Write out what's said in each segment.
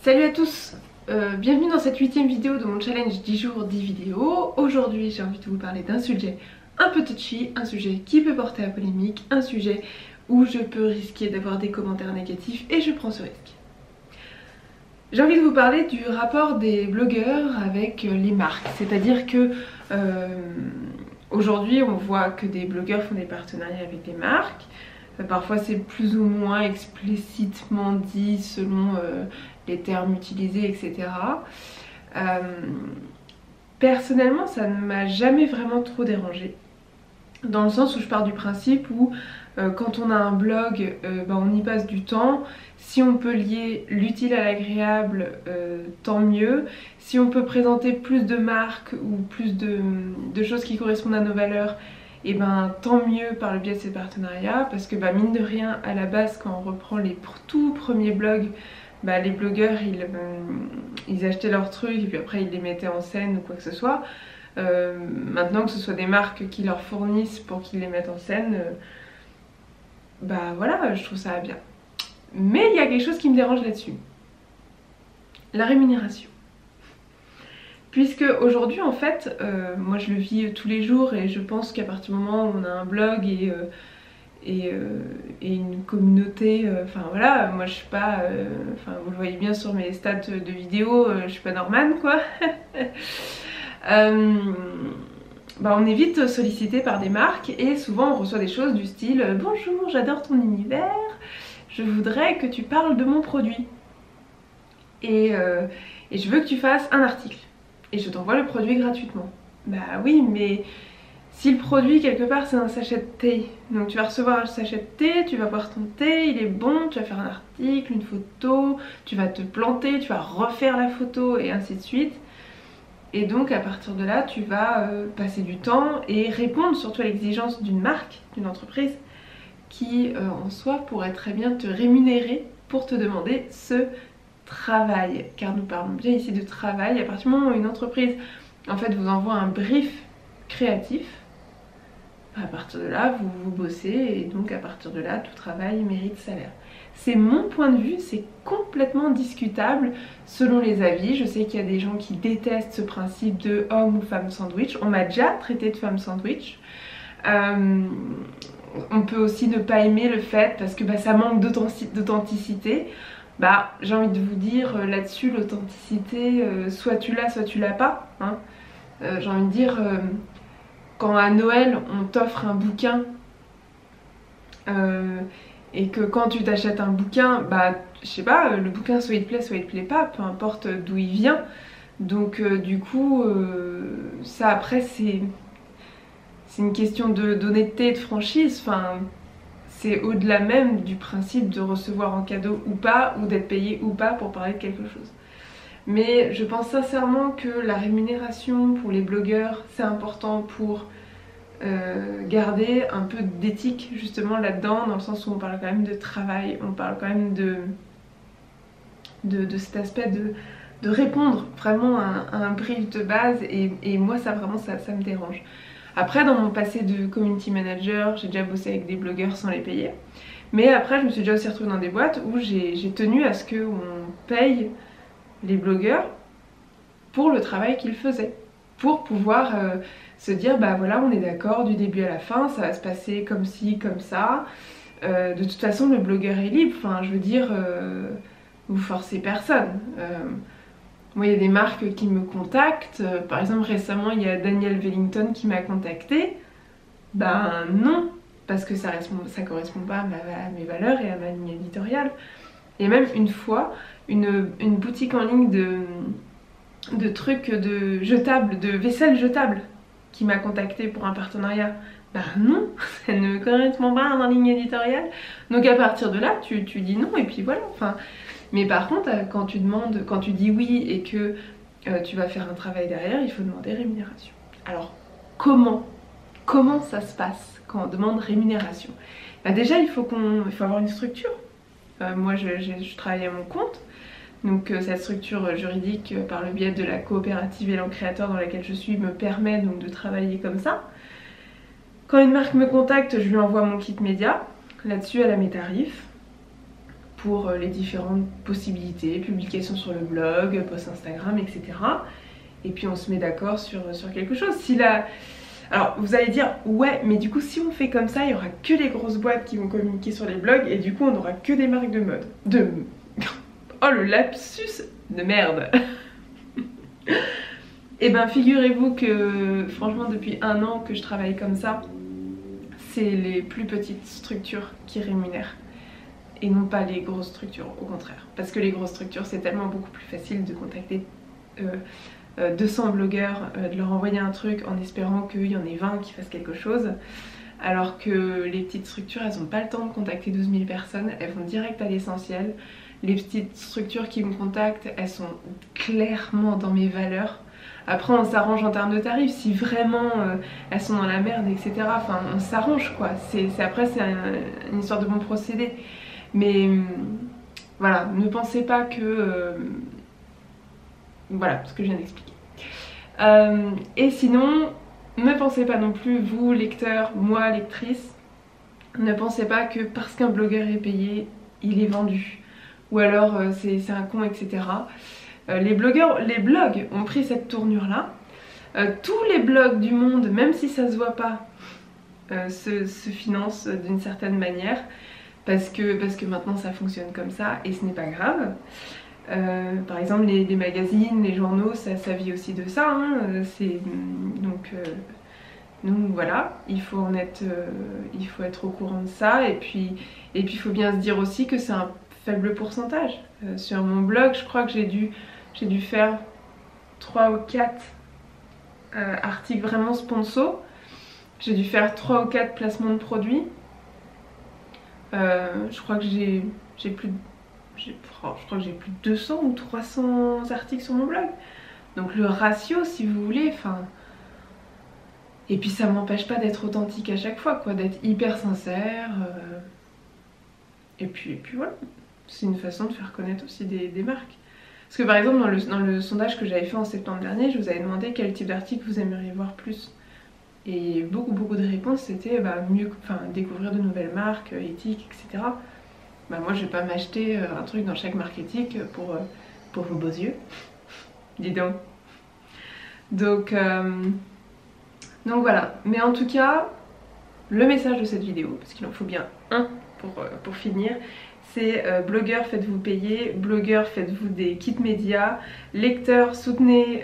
Salut à tous, bienvenue dans cette 8ème vidéo de mon challenge 10 jours 10 vidéos. Aujourd'hui j'ai envie de vous parler d'un sujet un peu touchy, un sujet qui peut porter à polémique, un sujet où je peux risquer d'avoir des commentaires négatifs et je prends ce risque. J'ai envie de vous parler du rapport des blogueurs avec les marques, c'est-à-dire que aujourd'hui on voit que des blogueurs font des partenariats avec des marques. Parfois c'est plus ou moins explicitement dit selon les termes utilisés, etc. Personnellement ça ne m'a jamais vraiment trop dérangée, dans le sens où je pars du principe où quand on a un blog, on y passe du temps. Si on peut lier l'utile à l'agréable, tant mieux. Si on peut présenter plus de marques ou plus de choses qui correspondent à nos valeurs, et tant mieux par le biais de ces partenariats, parce que mine de rien, à la base, quand on reprend les tout premiers blogs, les blogueurs ils achetaient leurs trucs et puis après ils les mettaient en scène ou quoi que ce soit. Maintenant que ce soit des marques qui leur fournissent pour qu'ils les mettent en scène, voilà, je trouve ça bien. Mais il y a quelque chose qui me dérange là-dessus, la rémunération. Puisque aujourd'hui en fait, moi je le vis tous les jours et je pense qu'à partir du moment où on a un blog et une communauté, voilà, moi je suis pas, vous le voyez bien sur mes stats de vidéos, je suis pas Norman quoi. On est vite sollicité par des marques et souvent on reçoit des choses du style « Bonjour, j'adore ton univers, je voudrais que tu parles de mon produit et je veux que tu fasses un article et je t'envoie le produit gratuitement. » Bah oui, mais si le produit quelque part c'est un sachet de thé, donc tu vas recevoir un sachet de thé, tu vas boire ton thé, il est bon, tu vas faire un article, une photo, tu vas te planter, tu vas refaire la photo et ainsi de suite. Et donc à partir de là tu vas passer du temps et répondre surtout à l'exigence d'une marque, d'une entreprise qui en soi pourrait très bien te rémunérer pour te demander ce travail, car nous parlons bien ici de travail. À partir du moment où une entreprise en fait vous envoie un brief créatif, à partir de là vous bossez et donc à partir de là tout travail mérite salaire. C'est mon point de vue, c'est complètement discutable selon les avis. Je sais qu'il y a des gens qui détestent ce principe de homme ou femme sandwich. On m'a déjà traité de femme sandwich. On peut aussi ne pas aimer le fait parce que ça manque d'authenticité. J'ai envie de vous dire là-dessus, l'authenticité, soit tu l'as, soit tu l'as pas. Hein. J'ai envie de dire, quand à Noël on t'offre un bouquin, et que quand tu t'achètes un bouquin, je sais pas, le bouquin soit il te plaît, soit il te plaît pas, peu importe d'où il vient. Donc du coup, ça après c'est une question d'honnêteté et de franchise. Enfin, c'est au-delà même du principe de recevoir en cadeau ou pas, ou d'être payé ou pas pour parler de quelque chose. Mais je pense sincèrement que la rémunération pour les blogueurs, c'est important pour garder un peu d'éthique justement là-dedans, dans le sens où on parle quand même de travail, on parle quand même de cet aspect de répondre vraiment à un brief de base et moi ça vraiment ça me dérange. Après dans mon passé de community manager, j'ai déjà bossé avec des blogueurs sans les payer, mais après je me suis déjà aussi retrouvée dans des boîtes où j'ai tenu à ce qu'on paye les blogueurs pour le travail qu'ils faisaient, pour pouvoir se dire voilà, on est d'accord du début à la fin, ça va se passer comme ci, comme ça. De toute façon le blogueur est libre, enfin je veux dire, vous forcez personne. Moi il y a des marques qui me contactent, par exemple récemment il y a Daniel Wellington qui m'a contacté. Non, parce que ça correspond pas à mes valeurs et à ma ligne éditoriale. Et même une fois, une boutique en ligne de trucs de jetables, de vaisselle jetable qui m'a contacté pour un partenariat. Non, ça ne correspond pas à ma ligne éditoriale. Donc à partir de là, tu dis non et puis voilà. Mais par contre, quand tu dis oui et que tu vas faire un travail derrière, il faut demander rémunération. Alors comment ça se passe quand on demande rémunération? Déjà il faut avoir une structure. Moi je travaille à mon compte. Donc cette structure juridique par le biais de la coopérative Élan Créateur dans laquelle je suis me permet donc de travailler comme ça. Quand une marque me contacte, je lui envoie mon kit média. Là-dessus elle a mes tarifs pour les différentes possibilités, publications sur le blog, posts Instagram, etc. Et puis on se met d'accord sur quelque chose. Alors vous allez dire, ouais, mais du coup si on fait comme ça, il y aura que les grosses boîtes qui vont communiquer sur les blogs et du coup on n'aura que des marques de mode. Oh le lapsus de merde. Et ben figurez-vous que franchement depuis 1 an que je travaille comme ça, c'est les plus petites structures qui rémunèrent et non pas les grosses structures, au contraire. Parce que les grosses structures c'est tellement beaucoup plus facile de contacter 200 blogueurs, de leur envoyer un truc en espérant qu'il y en ait 20 qui fassent quelque chose, alors que les petites structures elles n'ont pas le temps de contacter 12 000 personnes, elles vont direct à l'essentiel. Les petites structures qui me contactent, elles sont clairement dans mes valeurs. Après on s'arrange en termes de tarifs, si vraiment elles sont dans la merde, etc. Enfin on s'arrange quoi, après c'est une histoire de bon procédé. Mais voilà, ne pensez pas que... voilà ce que je viens d'expliquer. Et sinon, ne pensez pas non plus, vous lecteurs, moi lectrice, ne pensez pas que parce qu'un blogueur est payé, il est vendu. Ou alors c'est un con, etc. Les blogs ont pris cette tournure là. Tous les blogs du monde, même si ça se voit pas, se financent d'une certaine manière parce que maintenant ça fonctionne comme ça et ce n'est pas grave. Par exemple les magazines, les journaux, ça vit aussi de ça, hein. Donc voilà, il faut être au courant de ça et puis il faut bien se dire aussi que c'est un faible pourcentage. Sur mon blog, je crois que j'ai dû faire 3 ou 4 articles vraiment sponsors. J'ai dû faire 3 ou 4 placements de produits. Je crois que j'ai plus de 200 ou 300 articles sur mon blog. Donc le ratio, si vous voulez, enfin... Et puis ça m'empêche pas d'être authentique à chaque fois, quoi, d'être hyper sincère. Et puis voilà, c'est une façon de faire connaître aussi des marques. Parce que par exemple, dans le sondage que j'avais fait en septembre dernier, je vous avais demandé quel type d'article vous aimeriez voir plus. Et beaucoup de réponses c'était découvrir de nouvelles marques, éthiques, etc. Bah moi je vais pas m'acheter un truc dans chaque marque éthique pour vos beaux yeux. Dis donc. Donc voilà. Mais en tout cas, le message de cette vidéo, parce qu'il en faut bien un pour finir, c'est blogueurs faites-vous payer, blogueurs faites-vous des kits médias, lecteurs soutenez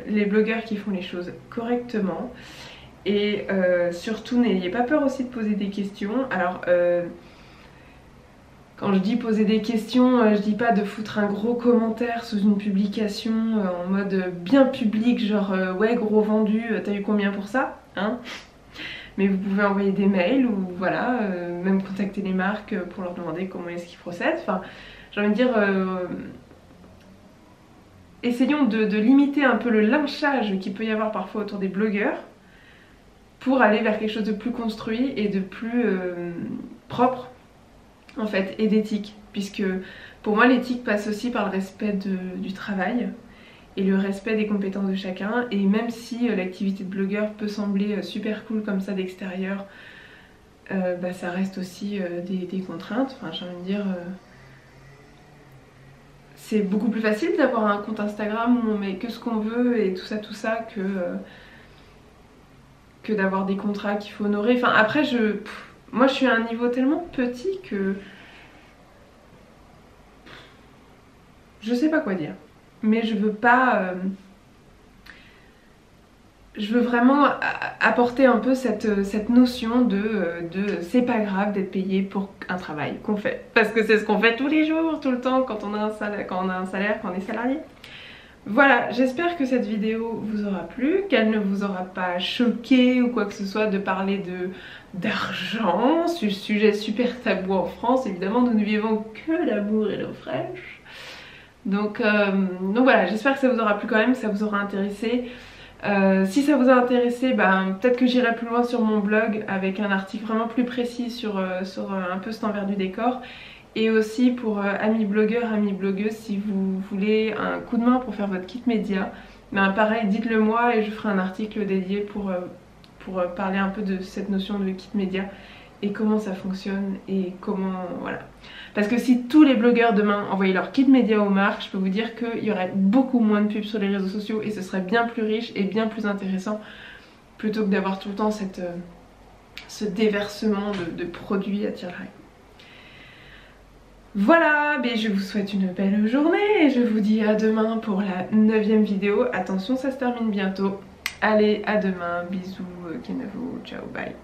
les blogueurs qui font les choses correctement et surtout n'ayez pas peur aussi de poser des questions. Alors quand je dis poser des questions, je dis pas de foutre un gros commentaire sous une publication en mode bien public, genre ouais gros vendu, t'as eu combien pour ça, hein? Mais vous pouvez envoyer des mails ou voilà, même contacter les marques pour leur demander comment est-ce qu'ils procèdent. Enfin, j'ai envie de dire, essayons de limiter un peu le lynchage qu'il peut y avoir parfois autour des blogueurs pour aller vers quelque chose de plus construit et de plus propre en fait, et d'éthique. Puisque pour moi l'éthique passe aussi par le respect du travail et le respect des compétences de chacun, et même si l'activité de blogueur peut sembler super cool comme ça d'extérieur, ça reste aussi des contraintes. Enfin j'ai envie de dire, c'est beaucoup plus facile d'avoir un compte Instagram où on met que ce qu'on veut et tout ça que d'avoir des contrats qu'il faut honorer. Enfin après moi je suis à un niveau tellement petit que je sais pas quoi dire. Mais je veux pas... je veux vraiment apporter un peu cette notion de c'est pas grave d'être payé pour un travail qu'on fait. Parce que c'est ce qu'on fait tous les jours, tout le temps, quand on a un salaire, quand on est salarié. Voilà, j'espère que cette vidéo vous aura plu, qu'elle ne vous aura pas choqué ou quoi que ce soit de parler d'argent, ce sujet super tabou en France. Évidemment, nous ne vivons que l'amour et l'eau fraîche. Donc voilà, j'espère que ça vous aura plu quand même, que ça vous aura intéressé. Si ça vous a intéressé, peut-être que j'irai plus loin sur mon blog avec un article vraiment plus précis sur un peu cet envers du décor. Et aussi pour amis blogueurs, amis blogueuses, si vous voulez un coup de main pour faire votre kit média, pareil, dites-le moi et je ferai un article dédié pour parler un peu de cette notion de kit média et comment ça fonctionne et comment... voilà. Parce que si tous les blogueurs demain envoyaient leur kit média aux marques, je peux vous dire qu'il y aurait beaucoup moins de pubs sur les réseaux sociaux et ce serait bien plus riche et bien plus intéressant plutôt que d'avoir tout le temps ce déversement de produits à tire-larigot. Voilà, mais je vous souhaite une belle journée et je vous dis à demain pour la 9e vidéo. Attention, ça se termine bientôt. Allez, à demain, bisous, Kenavo, ciao, bye.